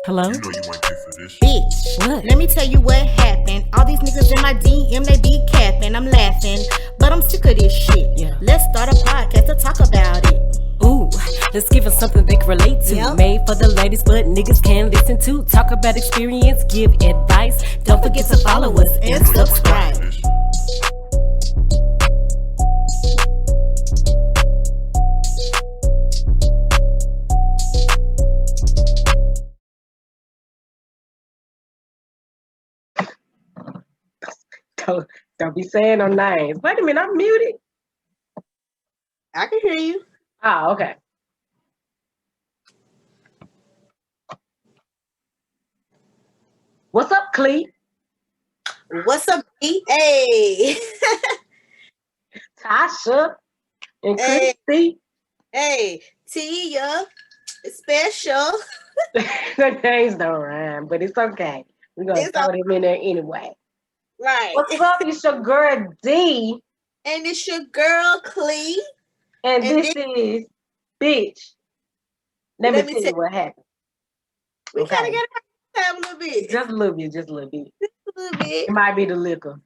Hello? You know you ain't pay for this. Bitch, What? let me tell you what happened. All these niggas in my DM, they be capping. I'm laughing, but I'm sick of this shit. Yeah. Let's start a podcast to talk about it. Ooh, let's give them something they can relate to. Yep. Made for the ladies, but niggas can listen to. Talk about experience, give advice. Don't forget to follow us and subscribe. This. Don't be saying no names. Wait a minute, I'm muted. I can hear you. Oh, okay. What's up, Clee? What's up, B? Hey. Tasha and Hey. Christy. Hey, Tia, special. The names don't rhyme, but it's okay. We're going to It's throw okay. them in there anyway. Right. What's up? It's your girl, Dee. And it's your girl, Clee. And And this is Bitch. Let me tell you what happened. We Okay. kind of got to have a little bit. Just a little bit, just a little bit. A little bit. It might be the liquor.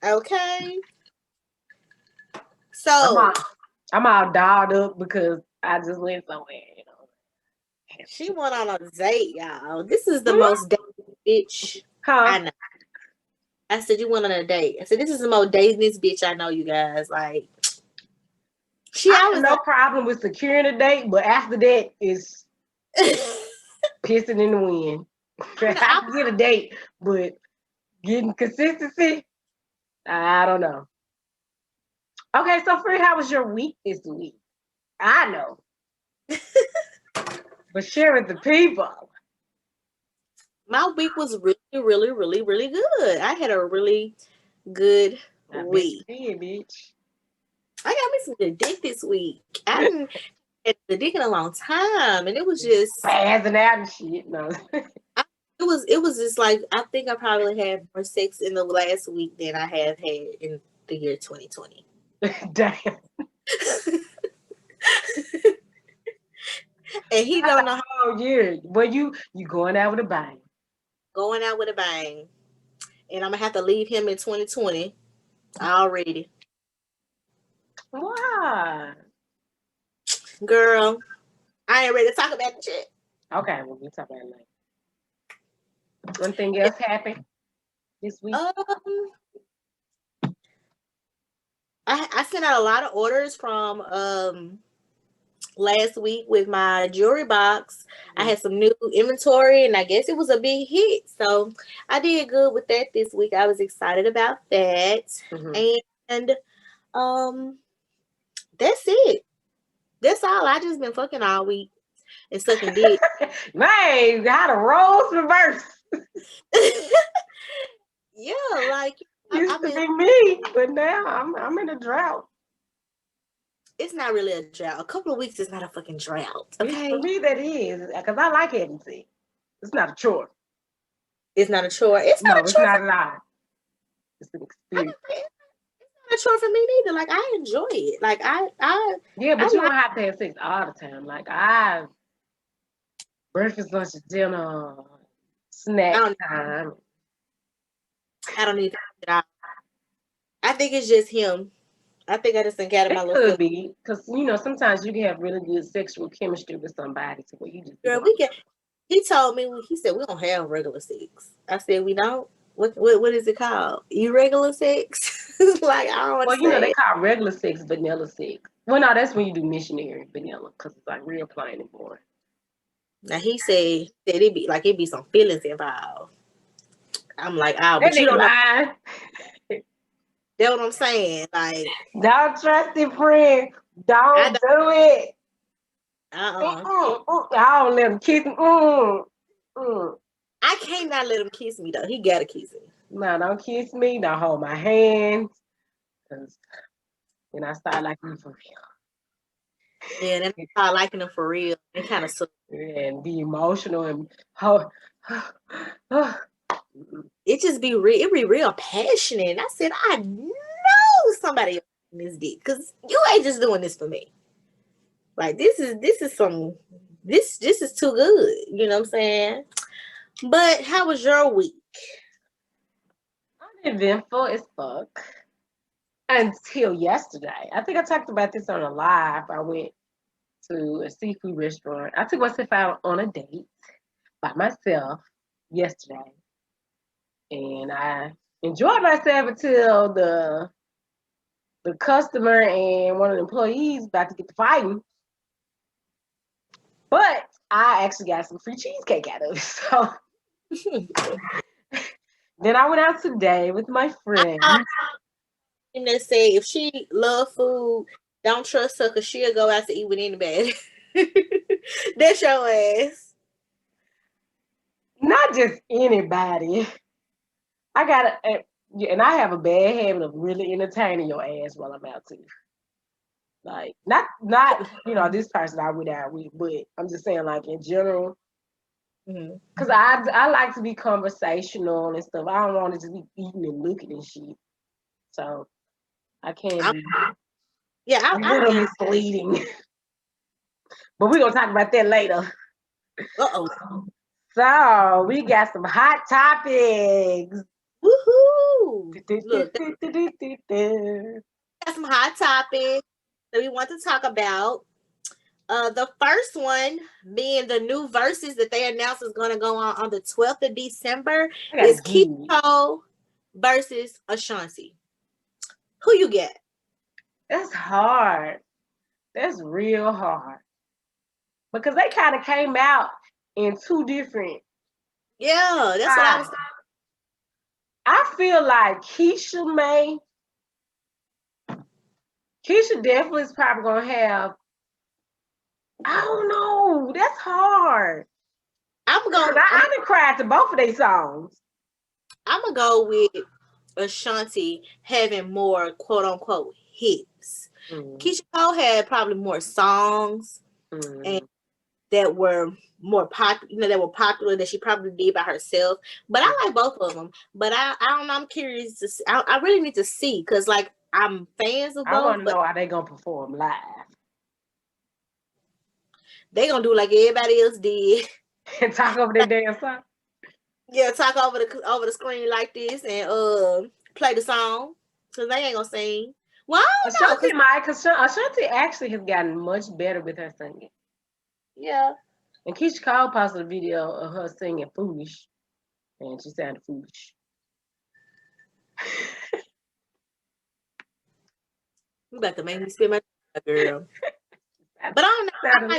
Okay. So I'm all dolled up because I just went somewhere, you know. she went on a date, y'all. This is the most dated bitch I Huh? know. I said you went on a date. I said this is the most datingest bitch I know, you guys. Like she I have always no problem with securing a date, but after that is pissing in the wind. I can get a date, but getting consistency, I don't know. Okay, so Free, how was your week this week? I know. But share with the people. my week was really good. I had a really good I week. bet you did, bitch. I got me some good dick this week. I didn't had the dick in a long time, and it was just Spazzing out and shit. No. it was just like I think I probably had more sex in the last week than I have had in the year 2020. Damn. And he don't know how Oh yeah. Well, you going out with a bang. going out with a bang. And I'm gonna have to leave him in 2020 already. Why? Girl, I ain't ready to talk about the shit. Okay, well, we'll talk about it later. One thing else happened this week. I sent out a lot of orders from last week with my jewelry box. I had some new inventory and I guess it was a big hit. So I did good with that this week. I was excited about that. And that's it. That's all. I just been fucking all week and sucking dick. Man, how the roles reverse. Yeah, like Used to be me, but now I'm in a drought. it's not really a drought. A couple of weeks is not a fucking drought. Okay. For me, that is because I like having sex. It's not a chore. It's not a chore. It's not a It's chore. not a lie. It's an experience. It's not a chore for me neither. Like I enjoy it. Like I Yeah, but I you like- don't have to have sex all the time. Like breakfast, lunch, dinner, snack time. I don't need that. I think it's just him. I think I just didn't get my It little could be because sometimes you can have really good sexual chemistry with somebody to where you just girl. He told me he said we don't have regular sex. I said we don't. What is it called? Irregular sex? Like I don't Well, understand. they call regular sex vanilla sex. Well, no, that's when you do missionary vanilla because it's like real plain and boring. Now he said it be some feelings involved. I'm like, That nigga lying. That's what I'm saying. Like, Don't trust your friend. Don't do it. I don't let him kiss me. I can't not let him kiss me though. He gotta kiss me. No, don't kiss me. Don't hold my hands. Cause then I start liking you for real. Yeah, then I start liking him for real. It kind of sucks. And be emotional and it just be real. It be real passionate. And I said, I know somebody this dick, because you ain't just doing this for me. Like this is too good. You know what I'm saying? But how was your week? Uneventful as fuck. Until yesterday. I think I talked about this on a live. I went to a seafood restaurant. I took myself out on a date by myself yesterday. And I enjoyed myself until the customer and one of the employees about to get to fighting. But I actually got some free cheesecake out of it. So then I went out today with my friend. And they say if she love food, don't trust her because she'll go out to eat with anybody. That's your ass. Not just anybody. And I have a bad habit of really entertaining your ass while I'm out too. Like not this person I went out with, but I'm just saying like in general. Because I like to be conversational and stuff. I don't want to just be eating and looking and shit. So I can't be. Yeah, I'm little misleading. But we're gonna talk about that later. So we got some hot topics. Woohoo! Look, got some hot topics that we want to talk about. The first one being the new verses that they announced is going to go on the 12th of December is Dee Cle versus Ashanti. Who you get? That's hard. That's real hard. Because they kind of came out in two different. Yeah, that's what I was thinking. I feel like Keisha definitely is probably going to have, I don't know. That's hard. I done cried to both of their songs. I'm going to go with Ashanti having more quote unquote hits. Keisha Cole had probably more songs and that were more popular, that were popular that she probably did by herself. But I like both of them. But I don't know. I'm curious to see. I really need to see because like I'm fans of both. I want to know how they gonna perform live. They gonna do like everybody else did and talk over their damn song. Yeah, talk over the screen like this and play the song because they ain't gonna sing. Well, Ashanti might, because Ashanti actually has gotten much better with her singing. Yeah. And Keisha Cole posted a video of her singing "Foolish," and she sounded foolish. You about to make me spit my girl. But I don't know.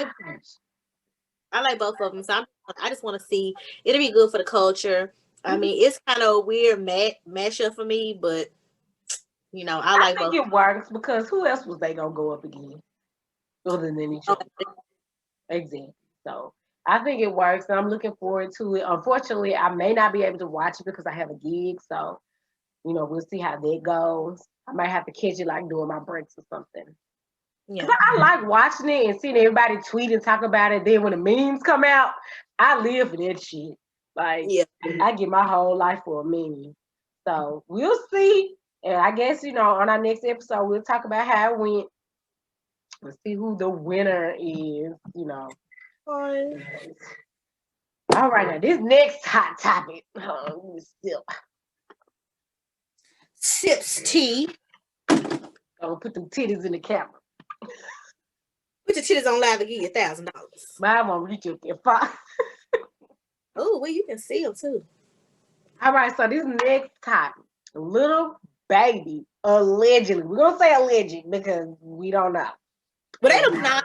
I like both of them, so I just want to see. It'll be good for the culture. I mean, it's kind of a weird mashup for me, but you know, I think it works because who else was they gonna go up against other than each other? Exactly. So I think it works, and I'm looking forward to it. Unfortunately, I may not be able to watch it because I have a gig. So, you know, we'll see how that goes. I might have to catch it like during my breaks or something. Yeah. I like watching it and seeing everybody tweet and talk about it. Then when the memes come out, I live for that shit. Like, I get my whole life for a meme. So we'll see. And I guess, you know, on our next episode, we'll talk about how it went. We'll see who the winner is, you know. All right, now this next hot topic. Sips tea. I'll put them titties in the camera. Put your titties on live and give you $1,000. Mine won't reach up there far. Oh, well, you can see them too. All right, so this next topic, Lil Baby, allegedly. We're gonna say alleged because we don't know. But they don't know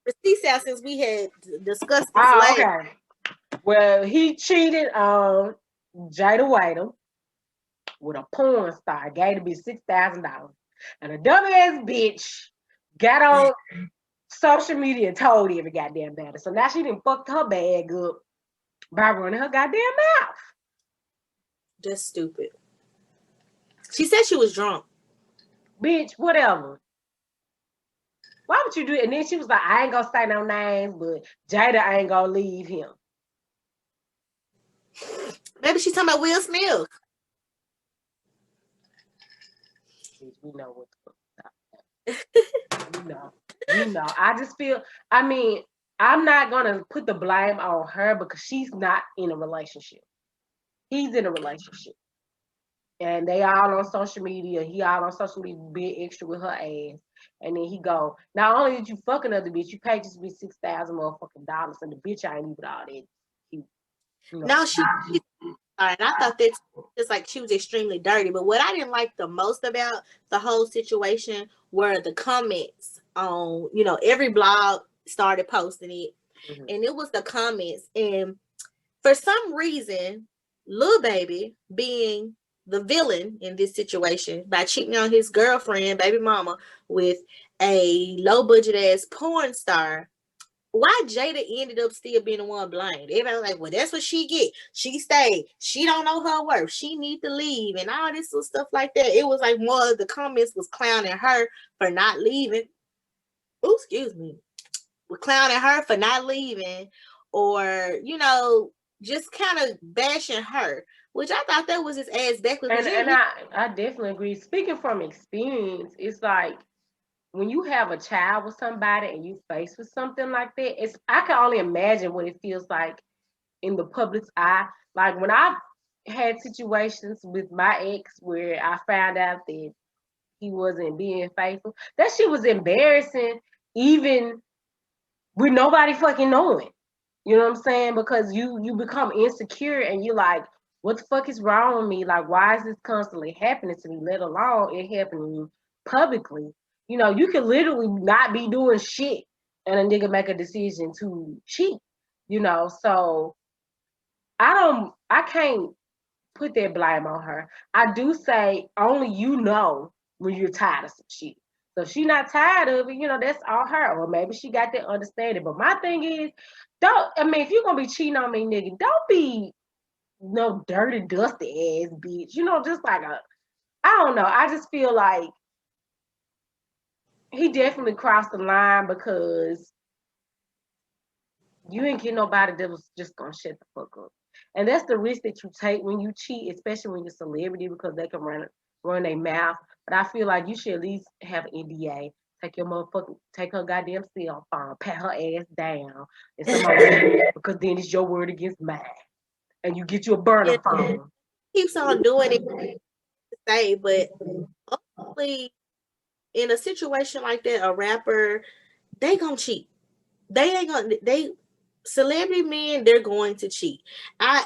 receipts out since we had discussed this later. Okay. Well, he cheated on Jada Waiter with a porn star. Gave to be $6,000. And a dumbass bitch got on social media and told every goddamn bad. So now she done fucked her bag up by running her goddamn mouth. Just stupid. She said she was drunk. Bitch, whatever. Why would you do it? And then she was like, I ain't gonna say no names, but Jada ain't gonna leave him. Maybe she's talking about Will Smith. We know what the fuck. We know. I just feel, I mean, I'm not gonna put the blame on her because she's not in a relationship. He's in a relationship. And they all on social media. He all on social media being extra with her ass. And then he go, not only did you fuck another bitch, you paid this bitch $6,000 motherfucking dollars, and the bitch ain't even all that. Now she's and I thought that just like she was extremely dirty. But what I didn't like the most about the whole situation were the comments on, every blog started posting it. Mm-hmm. And it was the comments. And for some reason, Lil Baby, being the villain in this situation by cheating on his girlfriend, baby mama, with a low budget ass porn star, why Jada ended up still being the one blamed. Everybody was like, well, that's what she get. She stayed. She don't know her worth. She need to leave and all this little stuff like that. It was like more of the comments was clowning her for not leaving. Oh, excuse me. We're clowning her for not leaving, or, just kind of bashing her, which I thought that was his ass backwards. And I definitely agree. Speaking from experience, it's like, when you have a child with somebody and you faced with something like that, I can only imagine what it feels like in the public's eye. Like when I had situations with my ex where I found out that he wasn't being faithful, that shit was embarrassing, even with nobody fucking knowing. You know what I'm saying? Because you become insecure and you're like, what the fuck is wrong with me? Like, why is this constantly happening to me? Let alone it happening publicly. You can literally not be doing shit and a nigga make a decision to cheat, so I can't put that blame on her. I do say only when you're tired of some shit. So if she's not tired of it, that's all her. Or maybe she got that understanding. But my thing is, if you're gonna be cheating on me, nigga, don't be no dirty, dusty ass bitch. Just like I don't know. I just feel like he definitely crossed the line because you ain't get nobody that was just gonna shut the fuck up. And that's the risk that you take when you cheat, especially when you're a celebrity, because they can run their mouth. But I feel like you should at least have an NDA. Take her goddamn cell phone, pat her ass down, and somebody because then it's your word against mine, and you get you a burner phone. Keeps on doing it to say, but ultimately, in a situation like that, a rapper, they gonna cheat. Celebrity men, they're going to cheat.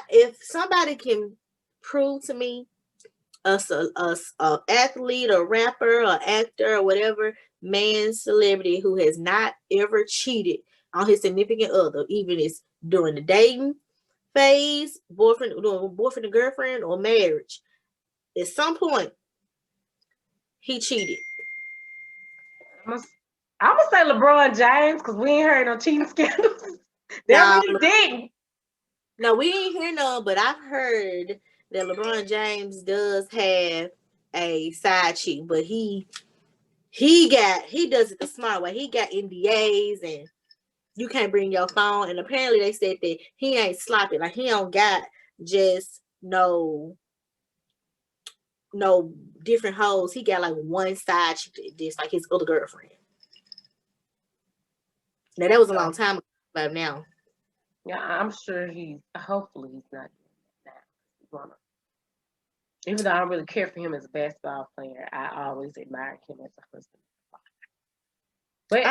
If somebody can prove to me a athlete, a rapper, or actor, or whatever man celebrity who has not ever cheated on his significant other, even it's during the dating phase, boyfriend and girlfriend, or marriage, at some point he cheated. I'm gonna say LeBron James because we ain't heard no cheating scandals. Really didn't. No, we ain't hear none, but I've heard that LeBron James does have a side chick, but he does it the smart way. He got NDAs and you can't bring your phone. And apparently they said that he ain't sloppy. Like he don't got just no different hoes. He got like one side chick, just like his other girlfriend. Now that was a long time ago, but now. Yeah, I'm sure hopefully he's not doing that now. Even though I don't really care for him as a basketball player, I always admired him as a husband. But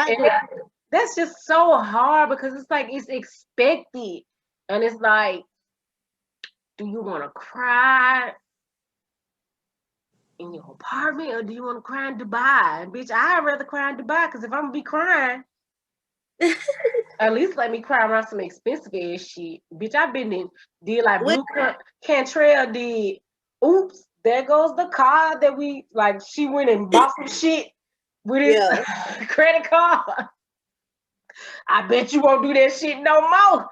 that's just so hard because it's like it's expected. And it's like, do you want to cry in your apartment or do you want to cry in Dubai? And bitch, I'd rather cry in Dubai because if I'm going to be crying, at least let me cry around some expensive ass shit. Bitch, I've been did like Blue Cantrell did. Oops, there goes the car that she went and bought some shit with his credit card. I bet you won't do that shit no more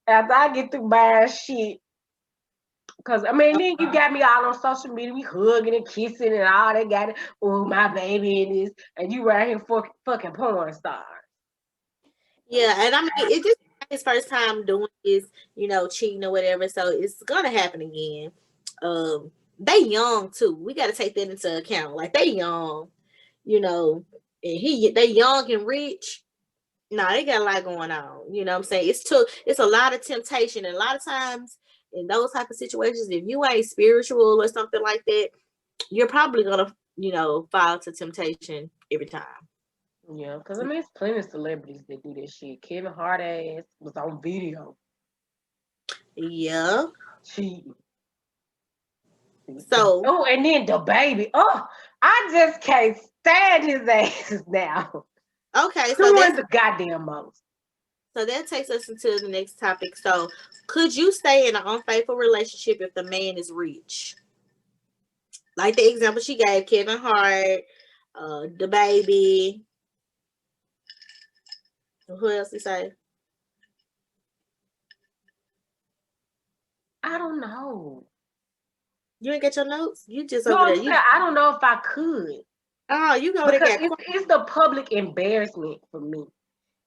after I get through buying shit. Because, then you got me all on social media, we hugging and kissing and all that got it. Oh, my baby and this. And you right here fucking porn stars. Yeah, and it just his first time doing this, cheating or whatever. So it's gonna happen again. They young too. We gotta take that into account. Like they young, and they young and rich. Nah, they got a lot going on. You know what I'm saying? It's a lot of temptation. And a lot of times in those type of situations, if you ain't spiritual or something like that, you're probably gonna, fall to temptation every time. Yeah, because I mean, it's plenty of celebrities that do that shit. Kevin Hart ass was on video Yeah. cheating. So Oh, and then the baby. Oh, I just can't stand his ass now. okay, Doing the goddamn most. So that takes us into the next topic. So could you stay in an unfaithful relationship if the man is rich? Like the example she gave, Kevin Hart, the baby. Who else you say? I don't know. You ain't get your notes? You just No, over I'm there. saying I don't know if I could. Oh, you go Because there. it's the public embarrassment for me.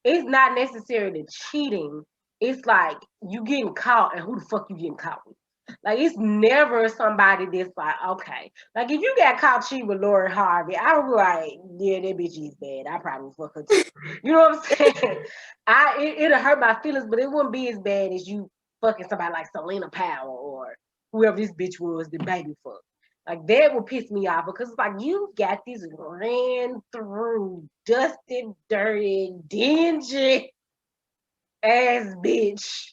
It's not necessarily cheating. It's like you getting caught, and who the fuck you getting caught with? Like, it's never somebody that's like, okay. Like, if you got caught cheating with Lori Harvey, I would be like, yeah, that bitch is bad. I probably fuck her too. You know what I'm saying? It'll hurt my feelings, but it wouldn't be as bad as you fucking somebody like Selena Powell or whoever this bitch was the baby fuck. Like, that would piss me off because it's like, you got this ran through, dusted, dirty, dingy ass bitch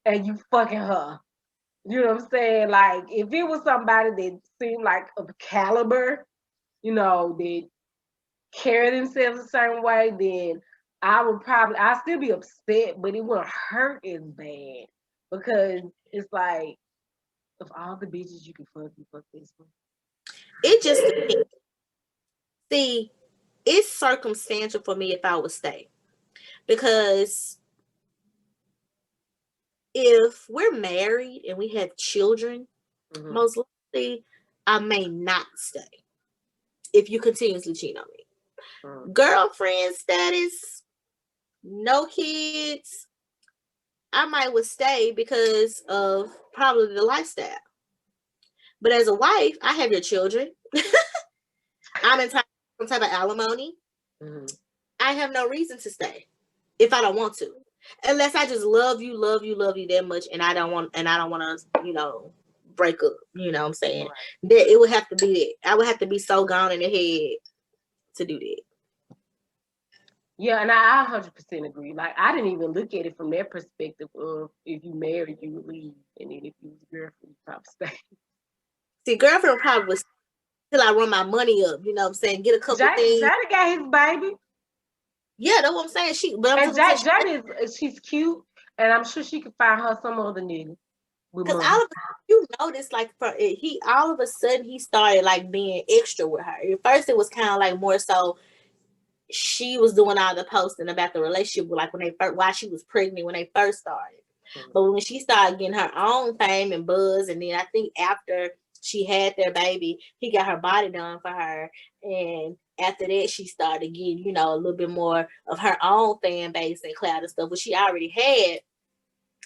and you fucking her. You know what I'm saying? Like, if it was somebody that seemed like of caliber, that carry themselves a certain way, then I'd still be upset, but it wouldn't hurt as bad because it's like, of all the bitches you can fuck, you fuck this one. It just depends. See, it's circumstantial for me if I would stay. Because if we're married and we have children, most likely I may not stay if you continuously cheat on me. Girlfriend status, no kids, I might would stay because of probably the lifestyle. But as a wife, I have your children. I'm entitled to some type of alimony. I have no reason to stay if I don't want to, unless I just love you that much, and I don't want to, break up. You know what I'm saying? Right. That it would have to be that. I would have to be so gone in the head to do that. Yeah, and I 100% agree. Like, I didn't even look at it from that perspective of if you married, you would leave, and then if you was a girlfriend, you probably stay. See, girlfriend probably was till I run my money up. You know what I'm saying? Get a couple things. Jada got his baby. Yeah, that's what I'm saying. Jada she's cute, and I'm sure she could find her some other nigga. Because you notice, like, all of a sudden he started like being extra with her. At first, it was kind of like more so she was doing all the posting about the relationship, like while she was pregnant when they first started. But when she started getting her own fame and buzz, and then I think after she had their baby, he got her body done for her, and after that, she started getting, a little bit more of her own fan base and clout and stuff, which she already had.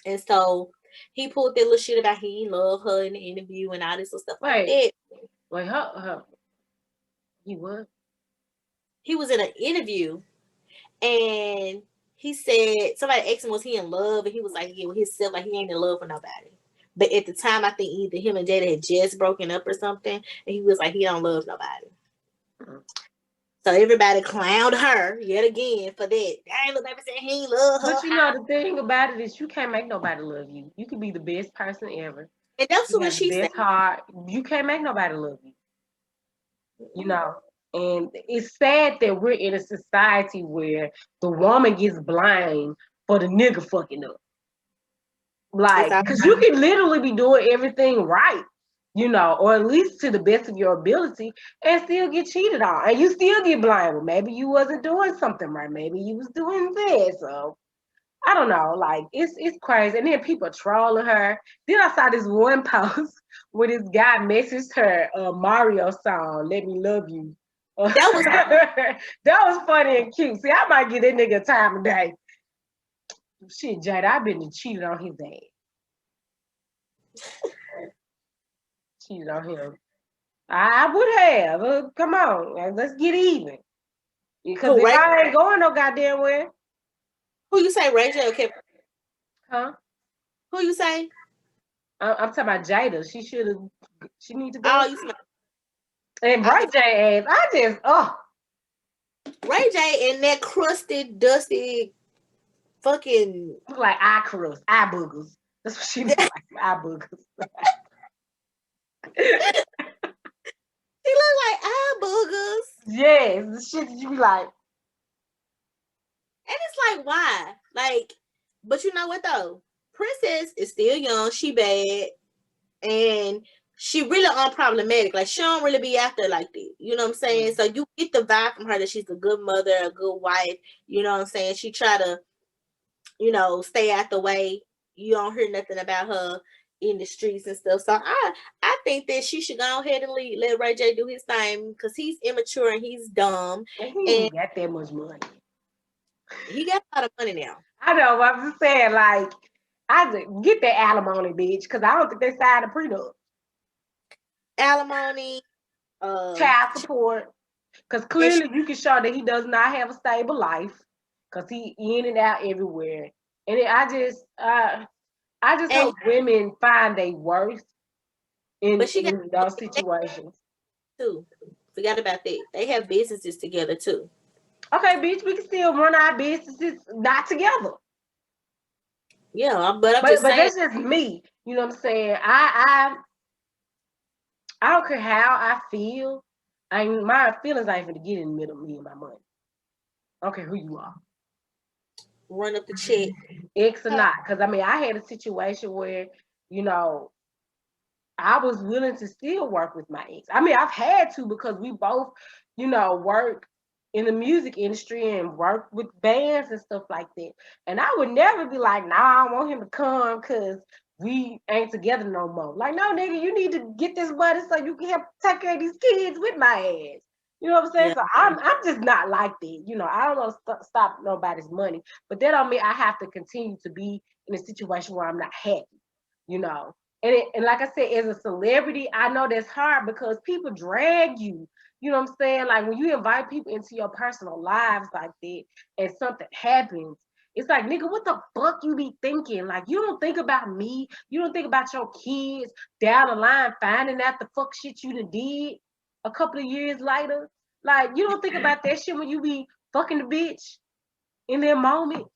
And so he pulled that little shit about he loved her in the interview and all this stuff like that. Wait, he what? He was in an interview and he said, somebody asked him, was he in love? And he was like, yeah, with himself, like he ain't in love with nobody. But at the time, I think either him and Jada had just broken up or something. And he was like, he don't love nobody. So everybody clowned her yet again for that. Dang, Lil Baby said he ain't love her. But the thing about it is you can't make nobody love you. You can be the best person ever. And that's what she said. Heart. You can't make nobody love you. And it's sad that we're in a society where the woman gets blamed for the nigga fucking up. Like, because you can literally be doing everything right, or at least to the best of your ability, and still get cheated on. And you still get blamed. Well, maybe you wasn't doing something right. Maybe you was doing this. So, I don't know. Like, it's crazy. And then people trolling her. Then I saw this one post where this guy messaged her a Mario song, Let Me Love You. That was funny and cute. See, I might give that nigga time of day. Shit, Jada, I've been cheated on his ass. Cheated on him. I would have. Come on, let's get even. Because if I ain't going no goddamn where. Who you say, Ray J or Kevin? Huh? Who you say? I'm talking about Jada. She need to go. Oh, you say. And Ray J ass, Ray J and that crusted, dusty, fucking like eye crust, eye boogers. That's what she looks like, eye boogers. She look like eye boogers. Yes, the shit that you be like. And it's like, why? Like, but you know what though? Princess is still young. She bad. And she really unproblematic. Like, she don't really be out there like that. You know what I'm saying? So you get the vibe from her that she's a good mother, a good wife. You know what I'm saying? She try to, stay out the way. You don't hear nothing about her in the streets and stuff. So I think that she should go ahead and let Ray J do his thing because he's immature and he's dumb. And he ain't got that much money. He got a lot of money now. I know, but I'm just saying, like, I get that alimony, bitch, because I don't think they signed a prenup. Alimony, child support, because clearly you can show that he does not have a stable life, because he in and out everywhere. And I just hope women find their worth in those situations. Too. Forgot about that. They have businesses together too. Okay, bitch, we can still run our businesses not together. Yeah, but I'm just saying. But that's just me. You know what I'm saying? I don't care how I feel. My feelings ain't gonna get in the middle of me and my money. I don't care who you are. Run up the check. Ex or not. Because I had a situation where, I was willing to still work with my ex. I've had to because we both, work in the music industry and work with bands and stuff like that. And I would never be like, nah, I want him to come because we ain't together no more. Like, no, nigga, you need to get this money so you can help take care of these kids with my ass. You know what I'm saying? Yeah. So I'm just not like that. I don't want to stop nobody's money. But that don't mean I have to continue to be in a situation where I'm not happy, And like I said, as a celebrity, I know that's hard because people drag you. You know what I'm saying? Like when you invite people into your personal lives like that and something happens, it's like, nigga, what the fuck you be thinking? Like, you don't think about me. You don't think about your kids down the line finding out the fuck shit you done did a couple of years later. Like, you don't think about that shit when you be fucking the bitch in that moment.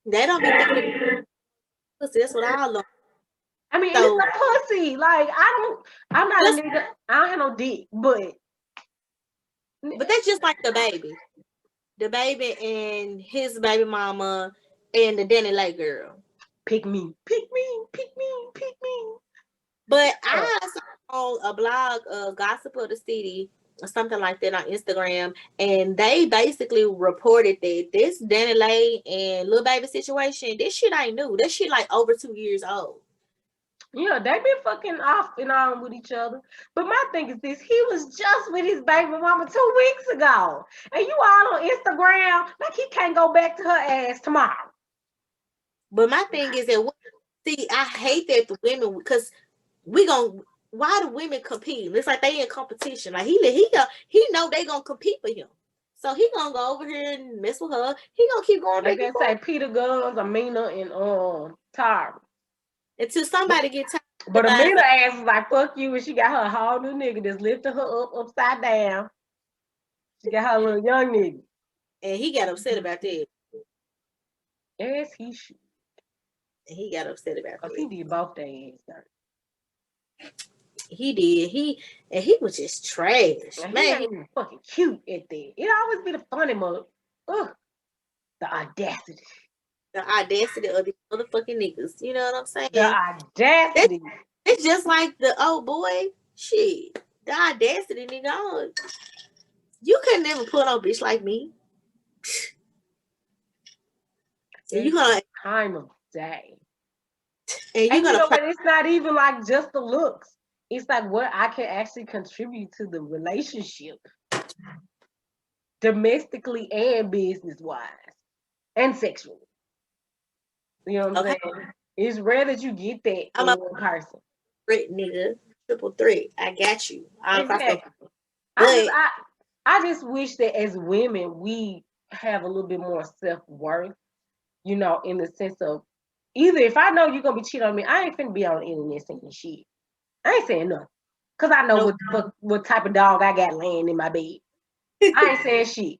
They don't be thinking about pussy. That's what I love. It's a pussy. Like, I'm not a nigga. I don't have no dick, but that's just like the baby. The baby and his baby mama and the Danny Lake girl. Pick me, pick me, pick me, pick me. But I saw on a blog, Gossip of the City, or something like that on Instagram, and they basically reported that this Danny Lake and Lil Baby situation, this shit ain't new. This shit like over 2 years old. Yeah, they been fucking off and on with each other. But my thing is this, he was just with his baby mama 2 weeks ago. And you all on Instagram, like he can't go back to her ass tomorrow. But my thing is that, I hate that the women, because why do women compete? It's like they in competition. Like he know they gonna compete for him. So he gonna go over here and mess with her. He gonna keep going back and forth. They say Peter Guns, Amina, and Tyra. Until somebody get tired. But Amina ass is like, fuck you, and she got her whole new nigga that's lifting her up upside down. She got her little young nigga. And he got upset about that. Yes, he should. And he got upset about that. He did both their ass. He did. He was just trash. Man, he was fucking cute at that. It always be the funny mother. Ugh. The audacity. The audacity of these motherfucking niggas. You know what I'm saying? The audacity. It's just like the old boy. Shit. The audacity, nigga. You could never put on a bitch like me. And you gonna time of day. And you know what? It's not even like just the looks. It's like what I can actually contribute to the relationship, domestically and business wise, and sexually. You know what I'm saying? It's rare that you get that in one person. Threat, nigga. Triple threat. I got you. Exactly. I just wish that as women, we have a little bit more self-worth, you know, in the sense of either if I know you're going to be cheating on me, I ain't finna be on the internet saying shit. I ain't saying nothing. Because I know what type of dog I got laying in my bed. I ain't saying shit.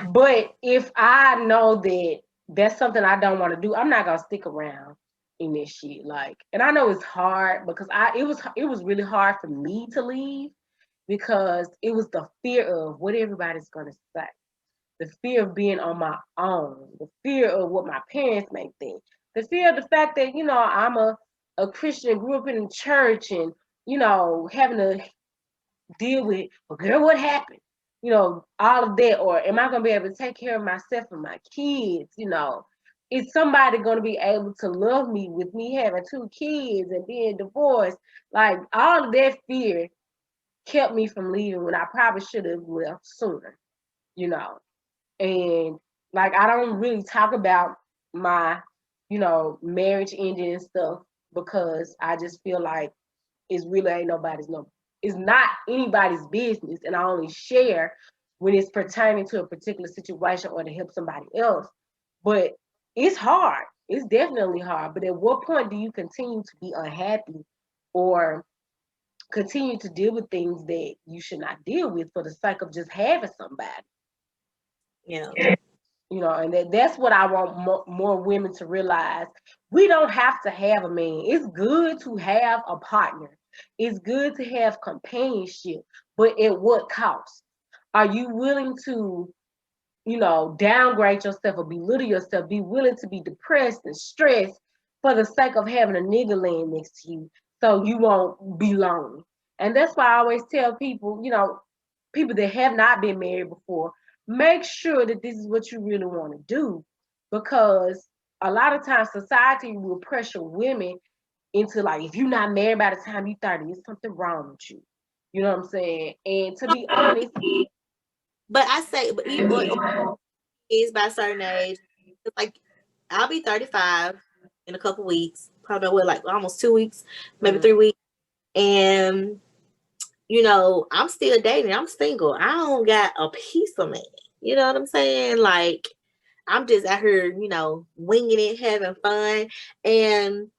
But if I know that that's something I don't want to do, I'm not going to stick around in this shit. Like, and I know it's hard because it was really hard for me to leave because it was the fear of what everybody's going to say, the fear of being on my own, the fear of what my parents may think, the fear of the fact that, you know, I'm a Christian, grew up in the church and, you know, having to deal with, well, girl, what happened? You know, all of that. Or am I going to be able to take care of myself and my kids? You know, is somebody going to be able to love me with me having 2 kids and being divorced? Like, all of that fear kept me from leaving when I probably should have left sooner, you know. And like, I don't really talk about my, you know, marriage ending and stuff because I just feel like it's really ain't nobody's no, it's not anybody's business. And I only share when it's pertaining to a particular situation or to help somebody else. But it's hard. It's definitely hard. But at what point do you continue to be unhappy or continue to deal with things that you should not deal with for the sake of just having somebody? Yeah. You know, and that's what I want more women to realize. We don't have to have a man. It's good to have a partner. It's good to have companionship, but at what cost? Are you willing to, you know, downgrade yourself or belittle yourself? Be willing to be depressed and stressed for the sake of having a nigga laying next to you so you won't be lonely. And that's why I always tell people, you know, people that have not been married before, make sure that this is what you really want to do, because a lot of times society will pressure women into like, if you're not married by the time you're 30, there's something wrong with you. You know what I'm saying? And to be honest, but I say, but even is by a certain age, it's like I'll be 35 in a couple weeks, probably what, like almost 2 weeks, maybe 3 weeks, and you know, I'm still dating. I'm single. I don't got a piece of man. You know what I'm saying? Like, I'm just out here, you know, winging it, having fun. And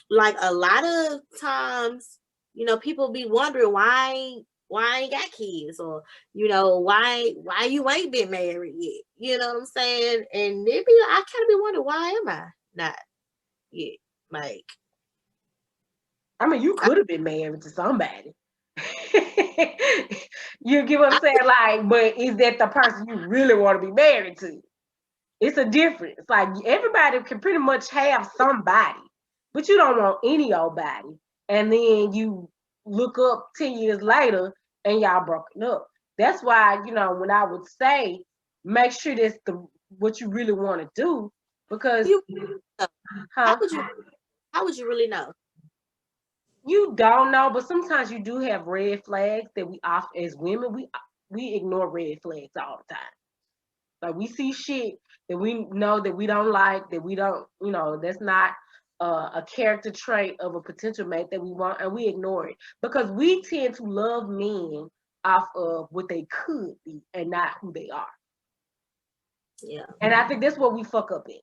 like a lot of times, you know, people be wondering why I ain't got kids, or you know, why you ain't been married yet. You know what I'm saying? And they be, I kind of be wondering, why am I not yet? Like, I mean, you could have been married to somebody. You get what I'm saying? Like, but is that the person you really want to be married to? It's a difference. Like, everybody can pretty much have somebody, but you don't want any old body. And then you look up 10 years later and y'all broken up. That's why, you know, when I would say, make sure that's what you really want to do, because how would you really know? You don't know, but sometimes you do have red flags that we often, as women, we ignore red flags all the time. Like, we see shit that we know that we don't like, that we don't, you know, that's not a character trait of a potential mate that we want, and we ignore it because we tend to love men off of what they could be and not who they are. Yeah. And I think that's what we fuck up in.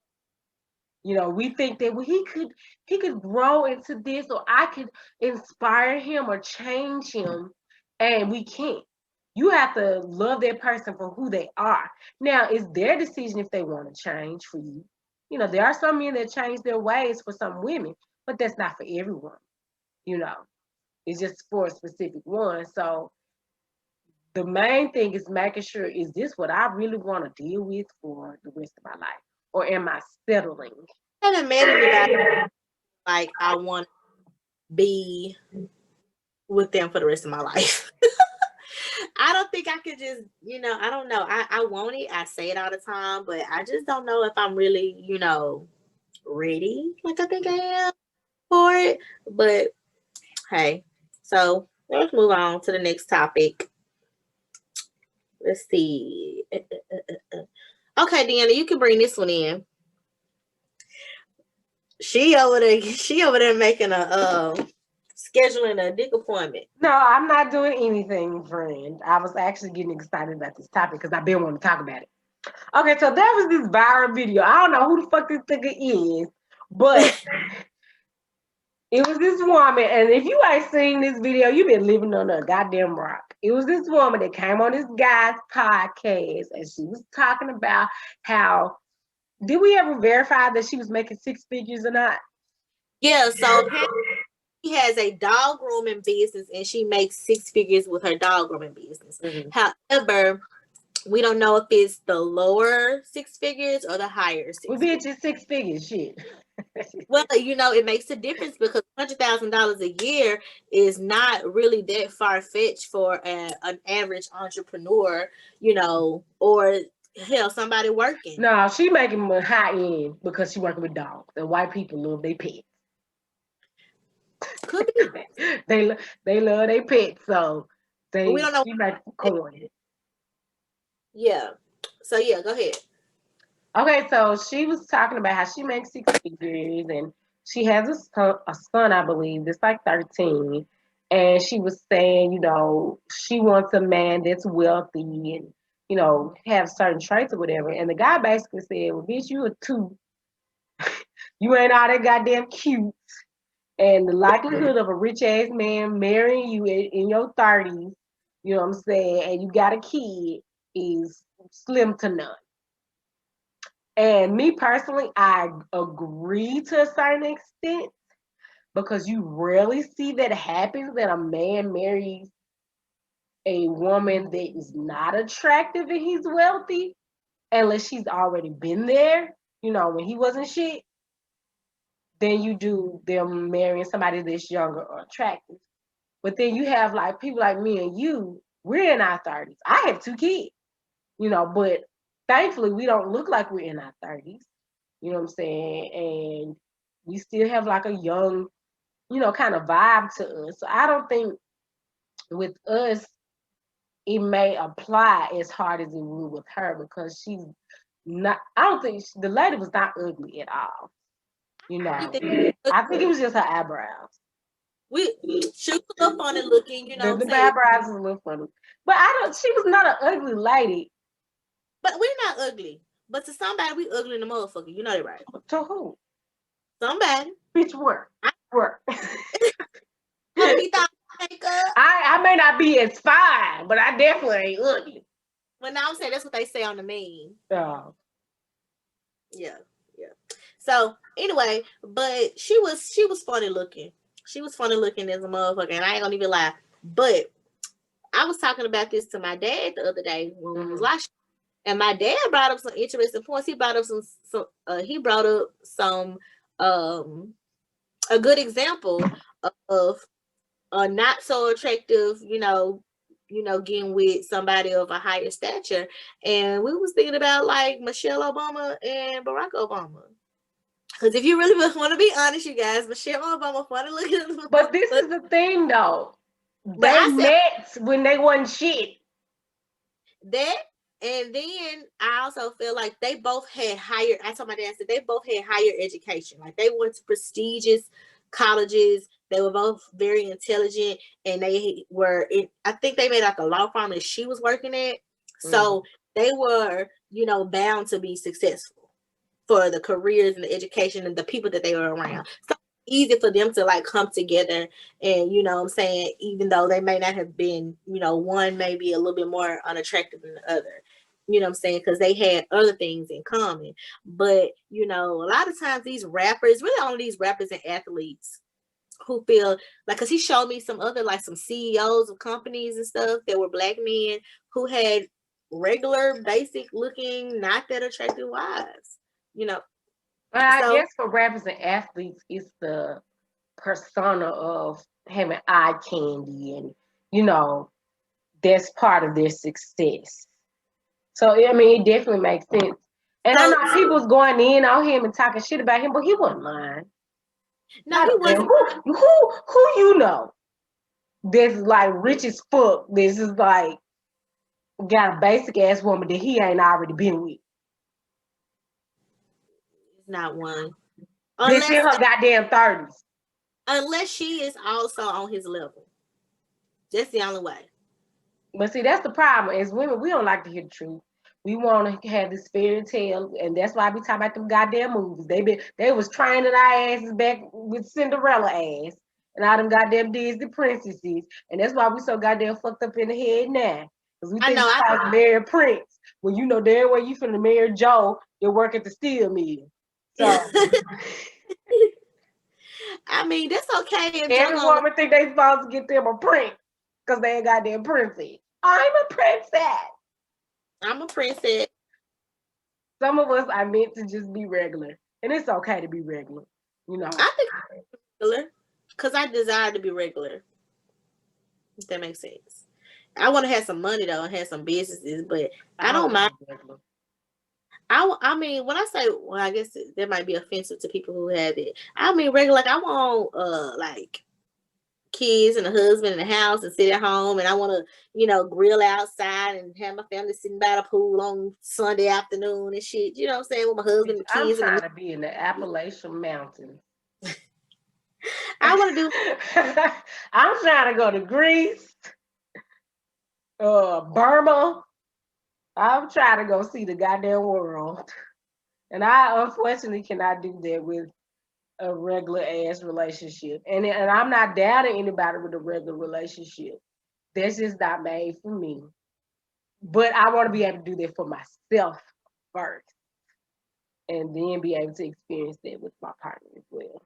You know, we think that, well, he could grow into this, or I could inspire him or change him, and we can't. You have to love that person for who they are. Now, it's their decision if they want to change for you. You know, there are some men that change their ways for some women, but that's not for everyone. You know, it's just for a specific one. So the main thing is making sure, is this what I really want to deal with for the rest of my life? Or am I settling? I haven't met anybody like I want to be with them for the rest of my life. I don't think I could just, you know, I don't know. I want it. I say it all the time, but I just don't know if I'm really, you know, ready like I think I am for it. But hey, so let's move on to the next topic. Let's see. Okay, Deanna, you can bring this one in. She over there making a scheduling a dick appointment. No, I'm not doing anything, friend. I was actually getting excited about this topic because I've been wanting to talk about it. Okay, so there was this viral video. I don't know who the fuck this nigga is, but it was this woman, and if you ain't seen this video, you've been living on a goddamn rock. It was this woman that came on this guy's podcast, and she was talking about how, did we ever verify that she was making six figures or not? Yeah, so she has a dog grooming business, and she makes six figures with her dog grooming business. Mm-hmm. However, we don't know if it's the lower six figures or the higher six figures. Well, bitch, it's six figures, shit. Well, it makes a difference because $100,000 a year is not really that far-fetched for an average entrepreneur, or hell, somebody working. No, she making them high end because she working with dogs, and white people love their pets. Could be. they love their pets, so we don't know. She make coin. Yeah. So yeah, go ahead. Okay, so she was talking about how she makes six figures and she has a son, I believe, that's like 13. And she was saying, she wants a man that's wealthy and, have certain traits or whatever. And the guy basically said, well, bitch, you a two. You ain't all that goddamn cute. And the likelihood of a rich ass man marrying you in your 30s, you know what I'm saying, and you got a kid is slim to none. And me personally, I agree to a certain extent because you rarely see that happens, that a man marries a woman that is not attractive and he's wealthy, unless she's already been there, when he wasn't shit. Then you do them marrying somebody that's younger or attractive. But then you have like people like me and you, we're in our 30s. I have 2 kids, but thankfully we don't look like we're in our 30s. You know what I'm saying? And we still have like a young, kind of vibe to us. So I don't think with us, it may apply as hard as it would with her because she's not, I don't think, the lady was not ugly at all. I think it was just her eyebrows. She was a little funny looking, The eyebrows was a little funny. But she was not an ugly lady. But we're not ugly. But to somebody, we ugly in the motherfucker. You know that, right? To who? Somebody. Bitch, where? Where? I may not be as fine, but I definitely ain't ugly. Well, now I'm saying that's what they say on the meme. Oh. Yeah. So anyway, but she was funny looking. She was funny looking as a motherfucker, and I ain't gonna even lie. But I was talking about this to my dad the other day when we was watching, and my dad brought up some interesting points. He brought up some a good example of a not so attractive, getting with somebody of a higher stature. And we was thinking about like Michelle Obama and Barack Obama. Because if you really want to be honest, you guys, Michelle Obama funny looking. But this is the thing, though. They met when they wasn't shit. That, and then I also feel like they both had higher. I told my dad that they both had higher education. Like they went to prestigious colleges. They were both very intelligent, and they were. I think they made like a law firm that she was working at. So they were, bound to be successful for the careers and the education and the people that they were around. So easy for them to like come together and, what I'm saying, even though they may not have been, one maybe a little bit more unattractive than the other, what I'm saying, because they had other things in common. But, a lot of times these rappers, really only these rappers and athletes who feel like, because he showed me some other, like some CEOs of companies and stuff that were Black men who had regular, basic looking, not that attractive wives. I guess for rappers and athletes, it's the persona of having eye candy, and that's part of their success. So it definitely makes sense. And I know people's going in on him and talking shit about him, but he wasn't lying. No, he wasn't. Who that's like rich as fuck? This is like got a basic ass woman that he ain't already been with. Not one. This in her goddamn 30s. unless she is also on his level. That's the only way. But see, that's the problem. As women, we don't like to hear the truth. We want to have this fairy tale, and that's why we talk about them goddamn movies. They was training our asses back with Cinderella ass and all them goddamn Disney princesses, and that's why we so goddamn fucked up in the head now. Because we I think know. it's like marry Prince. When you know damn well you finna marry Joe, you work at the steel mill. So I mean, that's okay if Joe every gonna. woman think they supposed to get them a prince because they ain't goddamn princess. I'm a princess. I'm a princess. Some of us are meant to just be regular, and it's okay to be regular, you know. I think I'm regular because I desire to be regular. If that makes sense. I want to have some money though and have some businesses, but I don't mind. Regular. I mean, when I say, well, I guess that might be offensive to people who have it. I mean, regular, like I want, like kids and a husband in the house and sit at home, and I want to, grill outside and have my family sitting by the pool on Sunday afternoon and shit. You know what I'm saying? With my husband, the I'm kids, trying to be in the Appalachian Mountains. I want to do. I'm trying to go to Greece, Burma. I'm trying to go see the goddamn world, and I unfortunately cannot do that with a regular ass relationship. And I'm not doubting anybody with a regular relationship. That's just not made for me. But I want to be able to do that for myself first, and then be able to experience that with my partner as well.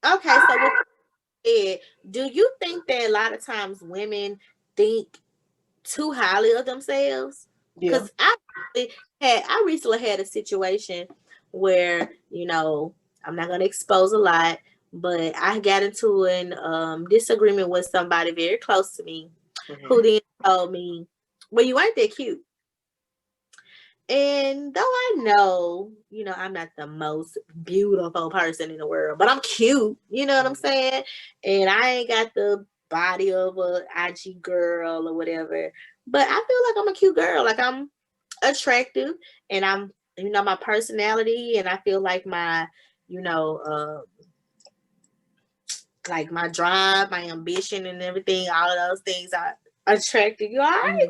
Okay, so with that, do you think that a lot of times women think too highly of themselves? Yeah. Because I recently had a situation where, I'm not gonna expose a lot, but I got into an disagreement with somebody very close to me, who then told me, well, you ain't that cute. And though I know, I'm not the most beautiful person in the world, but I'm cute, you know what I'm saying? And I ain't got the body of a IG girl or whatever, but I feel like I'm a cute girl. Like I'm attractive, and I'm, my personality, and I feel like my, like my drive, my ambition and everything, all of those things are attractive. You all right?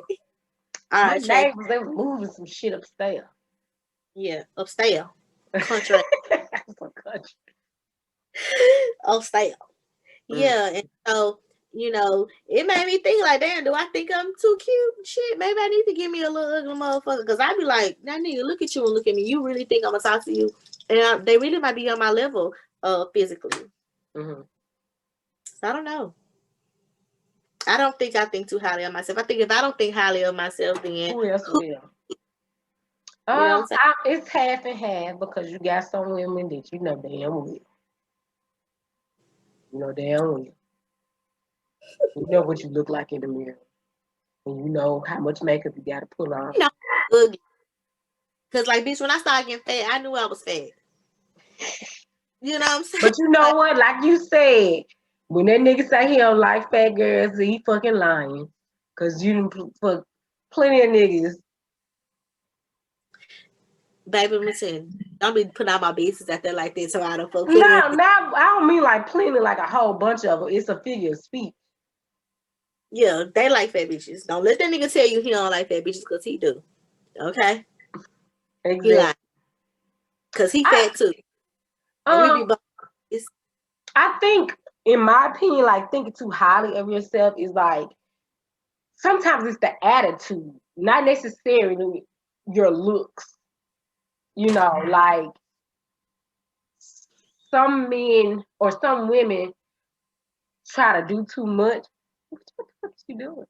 My neighbors, they were moving some shit upstairs. Yeah, upstairs. Country. Upstairs. Yeah, and so, it made me think like, damn, do I think I'm too cute? Shit, maybe I need to give me a little ugly motherfucker. Because I be like, that nigga, look at you and look at me. You really think I'm going to talk to you? And they really might be on my level physically. So I don't know. I don't think I think too highly of myself. I think if I don't think highly of myself, then who else will? It's half and half, because you got some women that you know damn well. You know damn well. You know what you look like in the mirror. And you know how much makeup you got to put on. Because, like, bitch, when I started getting fat, I knew I was fat. You know what I'm saying? But you know what? Like you said, when that nigga say he don't like fat girls, he fucking lying. Because you done fuck plenty of niggas. Baby, listen, don't be putting out my business out there like this, so I don't fuck. No, I don't mean like plenty, like a whole bunch of them. It's a figure of speech. Yeah, they like fat bitches. Don't let that nigga tell you he don't like fat bitches, because he do. Okay? Exactly. He lying. Because he fat too. And we be I think, in my opinion, like thinking too highly of yourself is like, sometimes it's the attitude, not necessarily your looks. Like some men or some women try to do too much. What the fuck is you doing?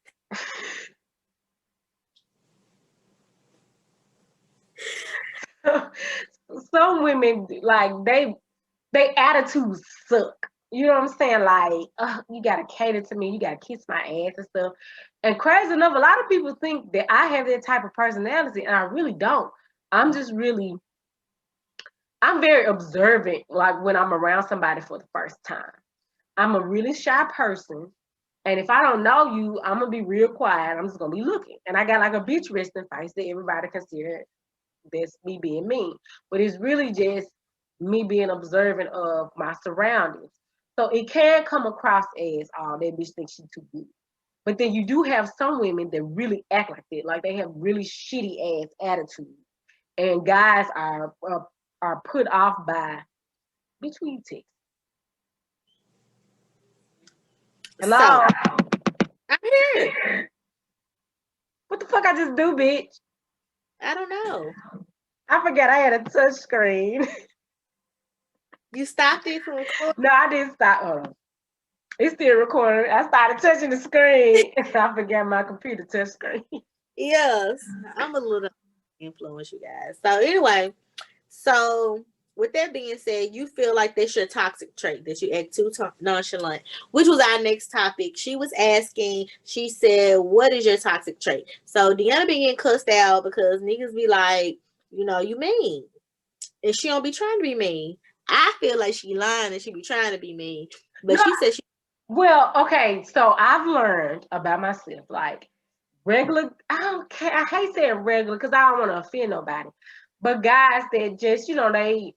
Some women, like, they attitudes suck. You know what I'm saying? Like, you gotta cater to me, you gotta kiss my ass and stuff. And crazy enough, a lot of people think that I have that type of personality, and I really don't. I'm very observant, like when I'm around somebody for the first time. I'm a really shy person. And if I don't know you, I'm gonna be real quiet. I'm just gonna be looking. And I got like a bitch resting face that everybody considers that's me being mean. But it's really just me being observant of my surroundings. So it can come across as, oh, that bitch thinks she too good. But then you do have some women that really act like that, like they have really shitty ass attitude, and guys are put off by bitch. Who you text? Hello, So, I'm here. What the fuck I just do, bitch? I don't know. I forgot I had a touch screen. You stopped it from recording? No, I didn't stop. Hold on. It's still recording. I started touching the screen. I forgot my computer touch screen. Yes, I'm a little influence, you guys. So anyway, so with that being said, you feel like that's your toxic trait, that you act too nonchalant, which was our next topic. She was asking, she said, what is your toxic trait? So Deanna be getting cussed out because niggas be like, you know, you mean. And she don't be trying to be mean. I feel like she lying and she be trying to be mean. But No, she said she... Well, okay, so I've learned about myself, like regular, I don't care, I hate saying regular because I don't want to offend nobody. But guys that just, they,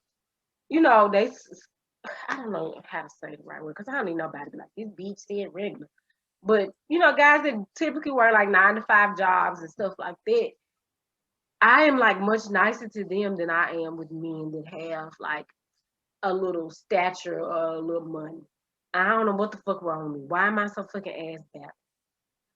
I don't know how to say the right word because I don't need nobody like this bitch said regular. But, guys that typically work like 9-to-5 jobs and stuff like that, I am like much nicer to them than I am with men that have like a little stature or a little money. I don't know what the fuck wrong with me. Why am I so fucking ass back?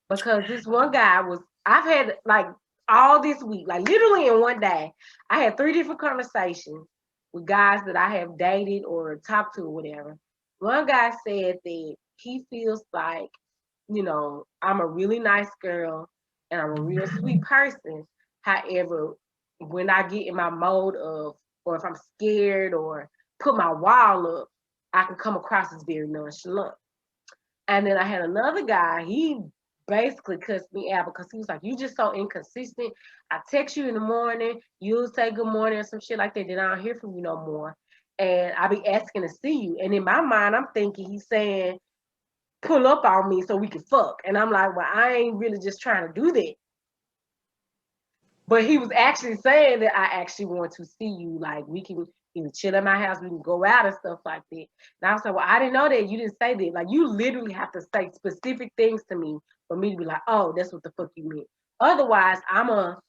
Because this one guy I've had like all this week, like literally in one day, I had 3 different conversations with guys that I have dated or talked to or whatever. One guy said that he feels like, I'm a really nice girl and I'm a real sweet person. However, when I get in my mode of, or if I'm scared or put my wall up, I can come across as very nonchalant. And then I had another guy, he basically cussed me out because he was like, you just so inconsistent. I text you in the morning, you'll say good morning or some shit like that, then I don't hear from you no more. And I be asking to see you. And in my mind, I'm thinking he's saying, pull up on me so we can fuck. And I'm like, well, I ain't really just trying to do that. But he was actually saying that I actually want to see you. Like, we can even chill at my house, we can go out and stuff like that. And I was like, well, I didn't know that. You didn't say that. Like, you literally have to say specific things to me for me to be like, oh, that's what the fuck you meant. Otherwise, I'm a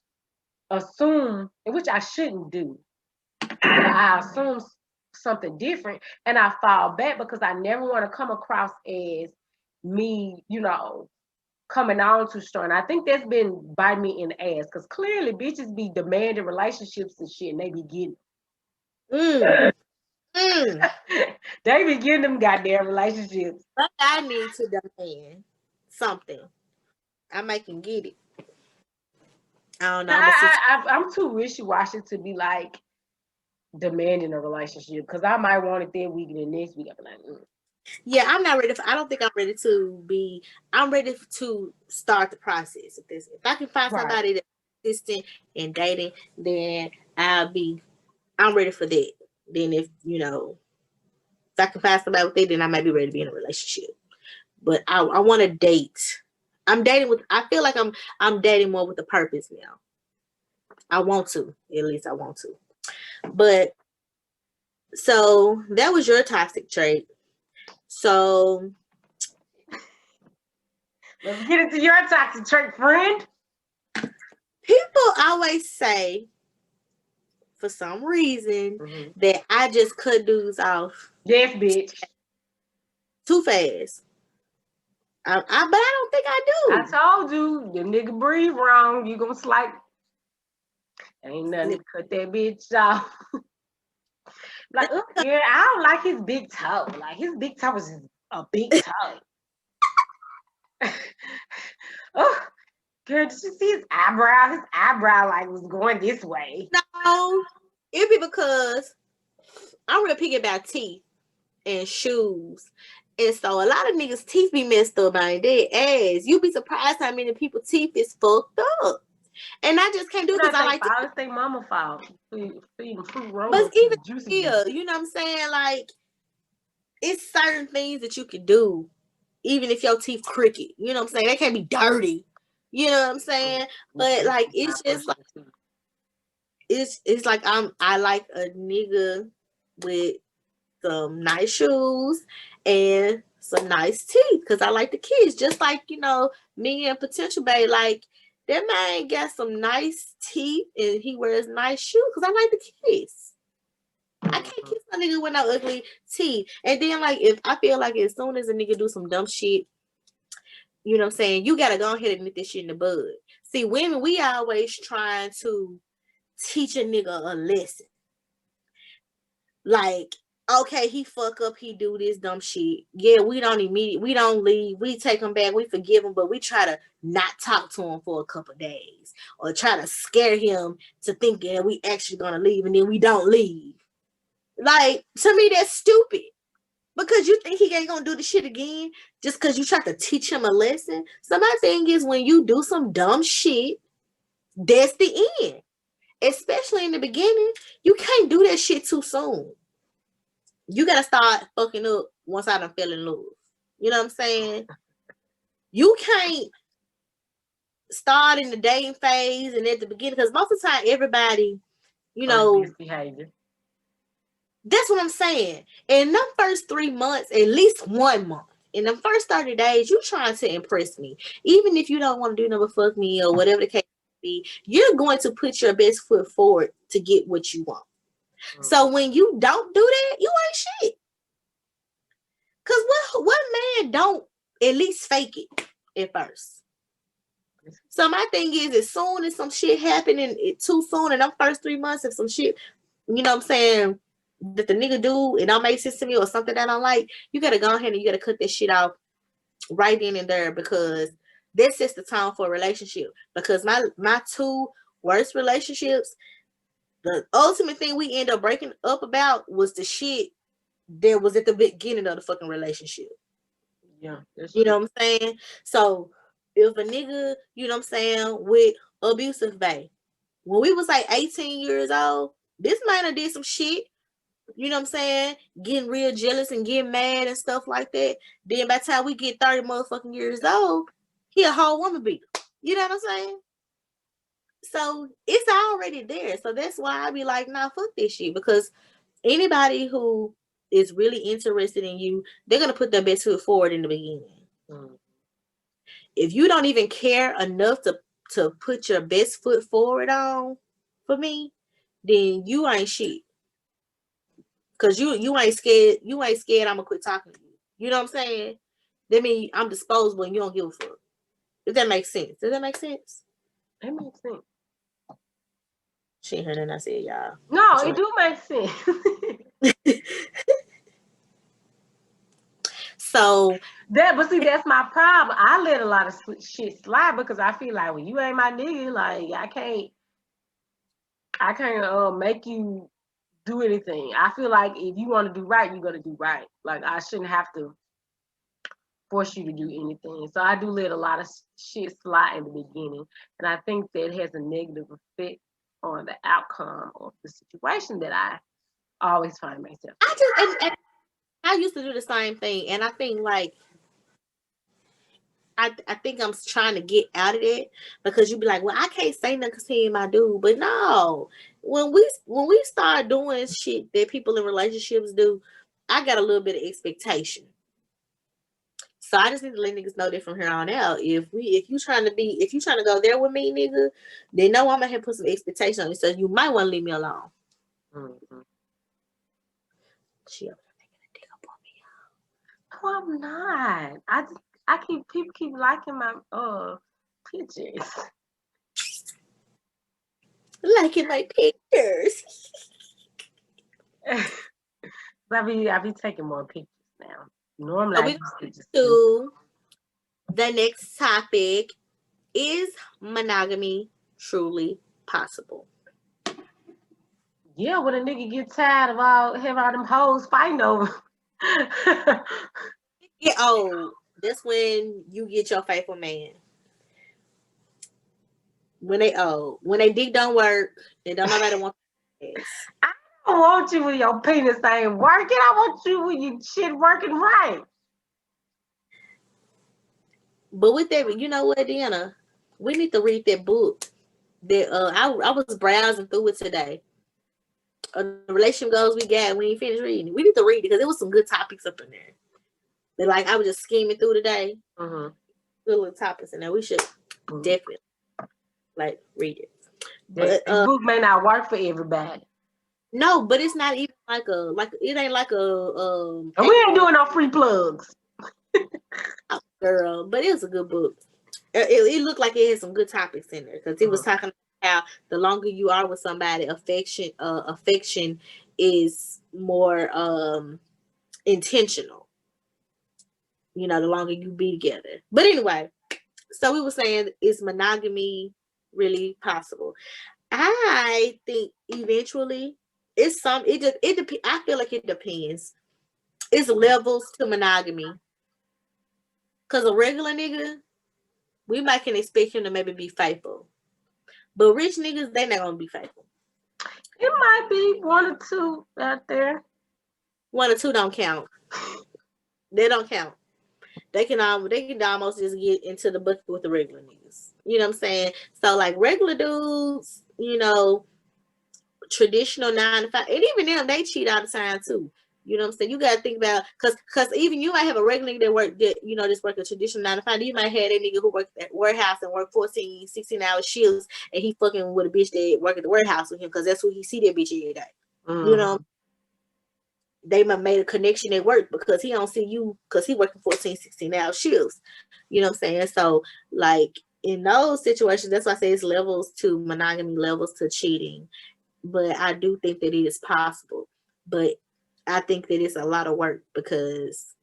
assume, which I shouldn't do. I assume something different and I fall back because I never want to come across as me, coming on too strong. I think that's been biting me in the ass because clearly bitches be demanding relationships and shit and they be getting they be getting them goddamn relationships. But I need to demand something. I might can get it. I don't know. I'm too wishy-washy to be like demanding a relationship because I might want it that week and then next week I'll be like, Yeah, I'm not ready I don't think I'm ready to be. I'm ready to start the process of this. If I can find somebody that's consistent in dating, then I'm ready for that. Then if I can find somebody with it, then I might be ready to be in a relationship. But I want to date. I feel like I'm dating more with a purpose now. I want to. At least I want to. But so that was your toxic trait. So let's get into your toxic trait, friend. People always say, for some reason, that I just cut dudes off. Yes, bitch. Too fast. But I don't think I do. I told you, the nigga breathe wrong, you gonna slide. Ain't nothing to cut that bitch off. Like, yeah, I don't like his big toe. Like, his big toe is a big toe. Oh, girl, did you see his eyebrow? His eyebrow, like, was going this way. No, it'd be because I'm real picky about teeth and shoes. And so a lot of niggas' teeth be messed up by their ass. You'd be surprised how many people's teeth is fucked up. And I just can't do it because I like to. It's their mama fault. Feeding fruit but even here, you know what I'm saying? Like, it's certain things that you can do, even if your teeth crooked. You know what I'm saying? They can't be dirty. You know what I'm saying? But like, it's just like it's like I like a nigga with some nice shoes and some nice teeth because I like the kids. Just like, me and Potential Bae, like, that man got some nice teeth and he wears nice shoes because I like the kids. I can't kiss a nigga with no ugly teeth. And then, like, if I feel like as soon as a nigga do some dumb shit, you know what I'm saying, you gotta go ahead and nip this shit in the bud. See, women, we always trying to teach a nigga a lesson. Like, okay, he fuck up, he do this dumb shit. Yeah, we don't leave, we take him back, we forgive him, but we try to not talk to him for a couple days or try to scare him to thinking that we actually gonna leave and then we don't leave. Like, to me, that's stupid. Because you think he ain't gonna do the shit again just because you try to teach him a lesson. So my thing is, when you do some dumb shit, that's the end. Especially in the beginning, you can't do that shit too soon. You gotta start fucking up once I done fell in love. You know what I'm saying? You can't start in the dating phase and at the beginning, because most of the time everybody, behavior. That's what I'm saying. In them first 3 months, at least 1 month, in the first 30 days, you trying to impress me. Even if you don't want to do nothing but fuck me or whatever the case may be, you're going to put your best foot forward to get what you want. So when you don't do that, you ain't shit. Because what man don't at least fake it at first? So my thing is, as soon as some shit happening too soon in them first 3 months, if some shit, you know what I'm saying, that the nigga do, it don't make sense to me or something that I don't like, you gotta go ahead and you gotta cut that shit off right then and there, because this is the time for a relationship. Because my 2 worst relationships, the ultimate thing we end up breaking up about was the shit that was at the beginning of the fucking relationship. Yeah. You know what I'm saying? So if a nigga, you know what I'm saying, with abusive bae, when we was like 18 years old, this man done did some shit. You know what I'm saying? Getting real jealous and getting mad and stuff like that. Then by the time we get 30 motherfucking years old, he a whole woman beater. You know what I'm saying? So it's already there. So that's why I be like, nah, fuck this shit. Because anybody who is really interested in you, they're going to put their best foot forward in the beginning. If you don't even care enough to put your best foot forward on for me, then you ain't shit. Cause you ain't scared. You ain't scared I'm gonna quit talking to you. You know what I'm saying? That means I'm disposable and you don't give a fuck. If that makes sense. Does that make sense? It makes sense. She ain't heard nothing I said, y'all. No, it do make sense. So but see, that's my problem. I let a lot of shit slide because I feel like when you ain't my nigga, like I can't make you do anything. I feel like if you want to do right, you got to do right. Like I shouldn't have to force you to do anything. So I do let a lot of shit slide in the beginning, and I think that has a negative effect on the outcome of the situation that I always find myself. I used to do the same thing, and I think like I think I'm trying to get out of it, because you be like, well, I can't say nothing because he ain't my dude. But no, when we start doing shit that people in relationships do, I got a little bit of expectation. So I just need to let niggas know that from here on out. If you trying to go there with me, nigga, then know I'm gonna have to put some expectation on you. So you might want to leave me alone. Mm-hmm. She over there making a dick up No, on me, I'm not. People keep liking my pictures. Liking my pictures. I be taking more pictures now. Normally, So I we used to just do the next topic. Is monogamy truly possible? Yeah, when a nigga get tired of having all them hoes fighting over. Get old. That's when you get your faithful man. When they old. When they dick don't work, and don't nobody want this. I don't want you when your penis ain't working. I want you when your shit working right. But with that, you know what, Deanna? We need to read that book. That I was browsing through it today. the relationship goals we got. We ain't finished reading. We need to read it because there was some good topics up in there. But like I was just skimming through today. Good little topics in there. We should definitely like read it. But this book may not work for everybody. No, but it's not even like it ain't like a and we ain't doing no free plugs. Girl, but it was a good book. It looked like it had some good topics in there because it was talking about how the longer you are with somebody, affection is more intentional. You know, the longer you be together. But anyway, so we were saying, is monogamy really possible? I think eventually it's I feel like it depends. It's levels to monogamy. Cause a regular nigga, we might can expect him to maybe be faithful. But rich niggas, they not gonna be faithful. It might be 1 or 2 out there. 1 or 2 don't count. They don't count. They can almost just get into the bucket with the regular niggas. You know what I'm saying? So like regular dudes, you know, traditional 9 to 5, and even them, they cheat all the time too. You know what I'm saying? You gotta think about because even you might have a regular nigga just work a traditional 9 to 5. You might have that nigga who works at warehouse and work 14, 16-hour shifts, and he fucking with a bitch that work at the warehouse with him because that's who he see that bitch every day. You know, they might made a connection at work because he don't see you because he working 14, 16-hour shifts. You know what I'm saying? So like in those situations, that's why I say it's levels to monogamy, levels to cheating. But I do think that it is possible. But I think that it's a lot of work because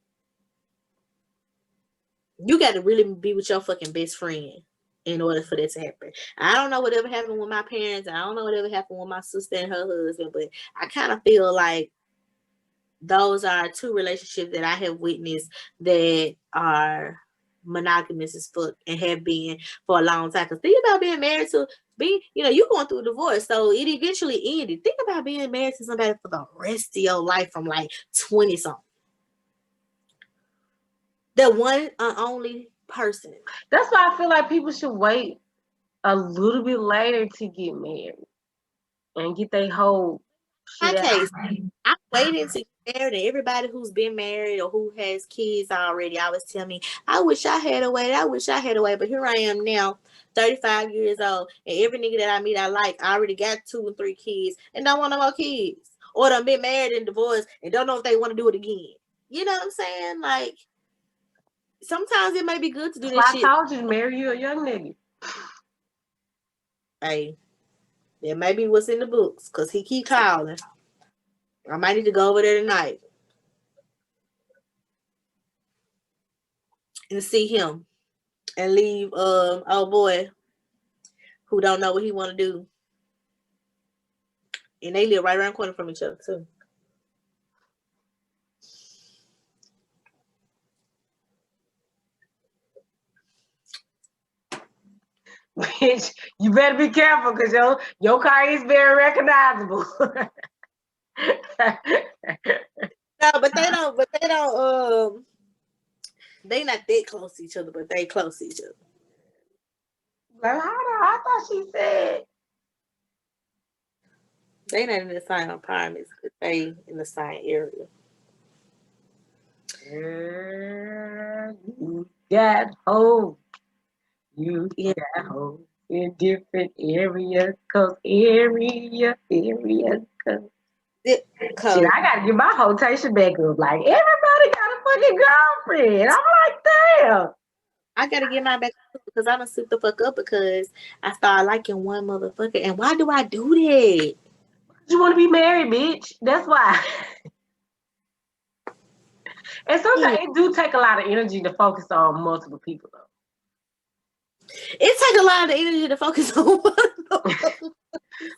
you got to really be with your fucking best friend in order for that to happen. I don't know whatever happened with my parents. I don't know whatever happened with my sister and her husband, but I kind of feel like those are 2 relationships that I have witnessed that are monogamous as fuck and have been for a long time. Because think about being married to you going through a divorce, so it eventually ended. Think about being married to somebody for the rest of your life from like 20 something. The one and only person. That's why I feel like people should wait a little bit later to get married and get their whole shit My case, out. I'm waiting to get married, and everybody who's been married or who has kids already always tell me, I wish I had a way. I wish I had a way. But here I am now, 35 years old, and every nigga that I meet I like, I already got 2 and 3 kids and don't want no more kids. Or done been married and divorced and don't know if they want to do it again. You know what I'm saying? Like, sometimes it may be good to do this shit. I told you to marry you a young nigga. Hey, that may be what's in the books, because he keep calling. I might need to go over there tonight and see him and leave old boy who don't know what he want to do. And they live right around the corner from each other too. Bitch, you better be careful because your car is very recognizable. No, but they don't they not that close to each other, but they close to each other. Like, I thought she said they not in the same apartments, but they in the same area. You got home. You got home in different areas, area code. Shit, I gotta get my rotation back up. Like, everybody got a fucking girlfriend. I'm like, damn. I gotta get my back up because I done suit the fuck up because I started liking one motherfucker. And why do I do that? You want to be married, bitch. That's why. And sometimes it do take a lot of energy to focus on multiple people, though. It takes a lot of energy to focus on one.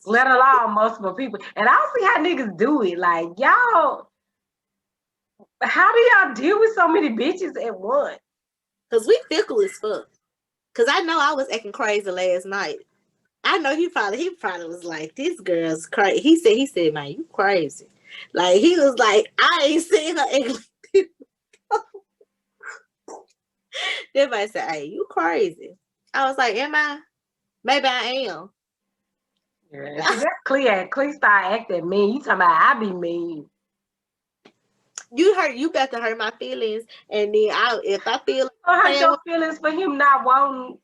Let alone multiple people. And I don't see how niggas do it. Like, y'all, how do y'all deal with so many bitches at once? Because we fickle as fuck. Because I know I was acting crazy last night. I know he probably was like, this girl's crazy. He said, man, you crazy. Like, he was like, I ain't seen her acting like everybody said, hey, you crazy. I was like, am I? Maybe I am. Yeah, see, that's Cle. Cle start acting mean. You talking about I be mean. You got to hurt my feelings, and then if I feel Or hurt your feelings for him not wanting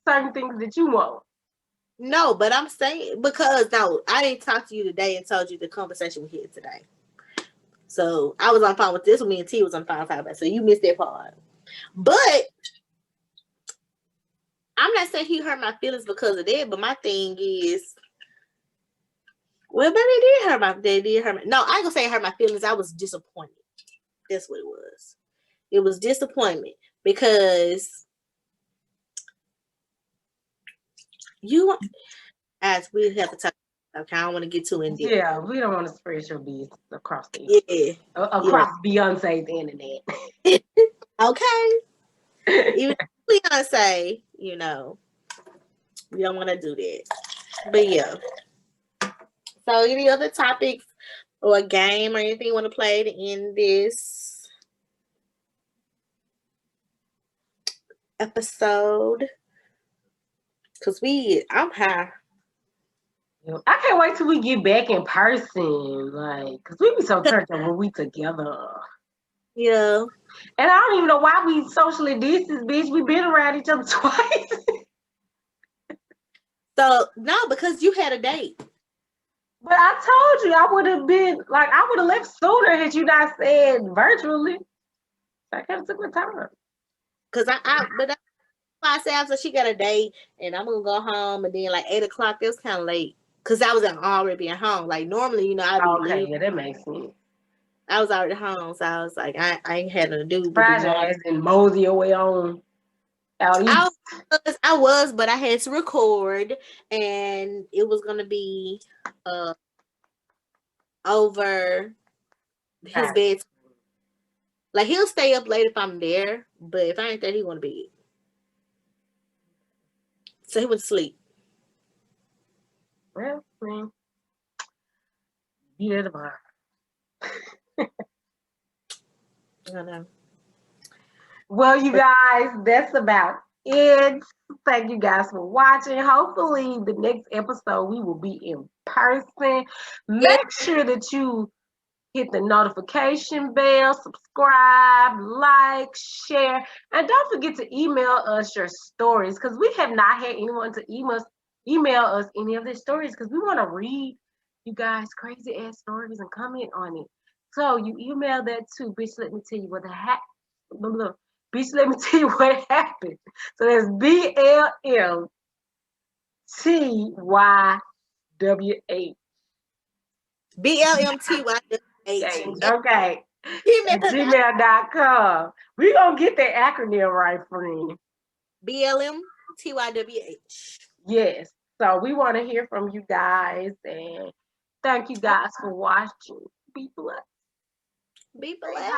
certain things that you want. no, but I'm saying because no, I didn't talk to you today and told you the conversation we had today. So I was on the phone with this one, me and T was on the phone talking about. So you missed that part. But I'm not saying he hurt my feelings because of that. But my thing is, well, maybe they did hurt my. No, I ain't gonna say it hurt my feelings. I was disappointed. That's what it was. It was disappointment because you, as we have to talk. Okay, I don't want to get too in depth. Yeah, we don't want to spread your business across the across Beyonce's internet. Okay. Even Beyonce, you know, we don't want to do that. But yeah. So any other topics or a game or anything you want to play to end this episode? Cause I'm high. I can't wait till we get back in person, like, cause we be so turned up when we together. Yeah. And I don't even know why we socially distance, bitch. We been around each other twice. So no, because you had a date. But I told you I would have been like I would have left sooner had you not said virtually. I kind of took my time. Cause I said after she got a date and I'm gonna go home and then like 8:00, it was kind of late. Cause I was already being home. Like normally, you know, I'd be leaving. Yeah, that makes sense. I was already home, so I was like, I ain't had nothing to do. Surprise your ass and mosey your way on out east. I was, but I had to record, and it was gonna be over his bed. Like he'll stay up late if I'm there, but if I ain't there, he want to be. So he went to sleep. Well, man, be there tomorrow. I know. Well, you guys, that's about it. Thank you guys for watching. Hopefully, the next episode we will be in person. Make sure that you hit the notification bell, subscribe, like, share, and don't forget to email us your stories because we have not had anyone to email us any of their stories because we want to read you guys' crazy ass stories and comment on it. So you email that to bitch. Let me tell you what bitch. Let me tell you what happened. So that's BLMTYWH. BLMTYWH. Okay. Gmail.com. We're going to get that acronym right, friend. BLMTYWH. Yes. So we want to hear from you guys. And thank you guys for watching. Be blessed. Be blessed.